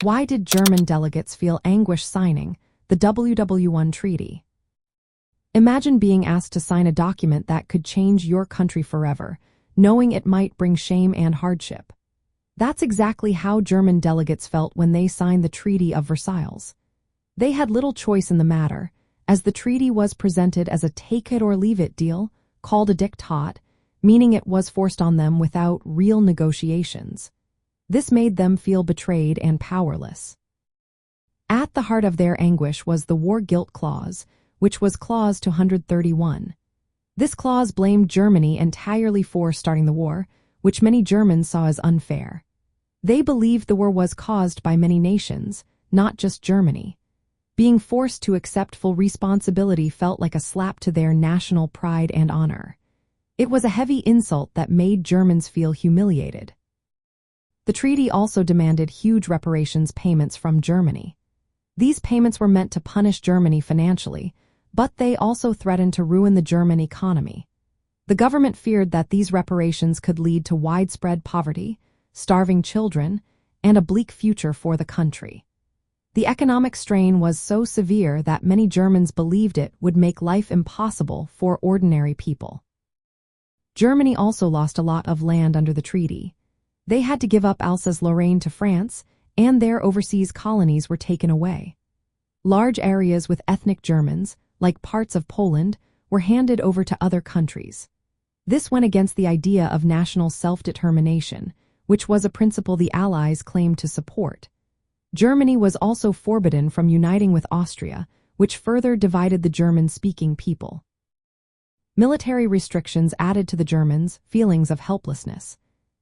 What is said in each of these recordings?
Why did German delegates feel anguish signing the WWI treaty? Imagine being asked to sign a document that could change your country forever, knowing it might bring shame and hardship. That's exactly how German delegates felt when they signed the Treaty of Versailles. They had little choice in the matter, as the treaty was presented as a take-it-or-leave-it deal, called a diktat, meaning it was forced on them without real negotiations. This made them feel betrayed and powerless. At the heart of their anguish was the war guilt clause, which was Clause 231. This clause blamed Germany entirely for starting the war, which many Germans saw as unfair. They believed the war was caused by many nations, not just Germany. Being forced to accept full responsibility felt like a slap to their national pride and honor. It was a heavy insult that made Germans feel humiliated. The treaty also demanded huge reparations payments from Germany. These payments were meant to punish Germany financially, but they also threatened to ruin the German economy. The government feared that these reparations could lead to widespread poverty, starving children, and a bleak future for the country. The economic strain was so severe that many Germans believed it would make life impossible for ordinary people. Germany also lost a lot of land under the treaty. They had to give up Alsace-Lorraine to France, and their overseas colonies were taken away. Large areas with ethnic Germans, like parts of Poland, were handed over to other countries. This went against the idea of national self-determination, which was a principle the Allies claimed to support. Germany was also forbidden from uniting with Austria, which further divided the German-speaking people. Military restrictions added to the Germans' feelings of helplessness.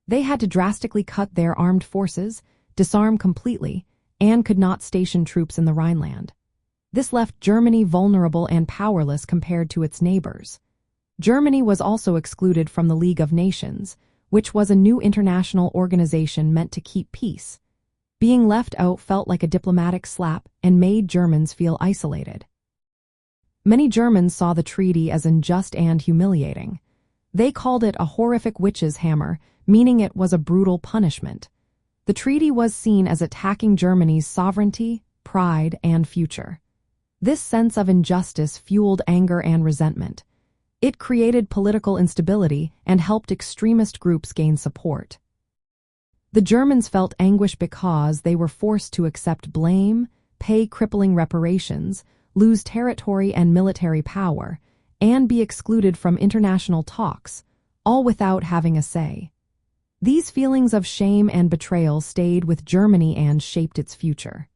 They had to drastically cut their armed forces, disarm completely, and could not station troops in the Rhineland. This left Germany vulnerable and powerless compared to its neighbors. Germany was also excluded from the League of Nations, which was a new international organization meant to keep peace. Being left out felt like a diplomatic slap and made Germans feel isolated. Many Germans saw the treaty as unjust and humiliating. They called it a horrific witch's hammer, meaning it was a brutal punishment. The treaty was seen as attacking Germany's sovereignty, pride, and future. This sense of injustice fueled anger and resentment. It created political instability and helped extremist groups gain support. The Germans felt anguish because they were forced to accept blame, pay crippling reparations, lose territory and military power, and be excluded from international talks, all without having a say. These feelings of shame and betrayal stayed with Germany and shaped its future.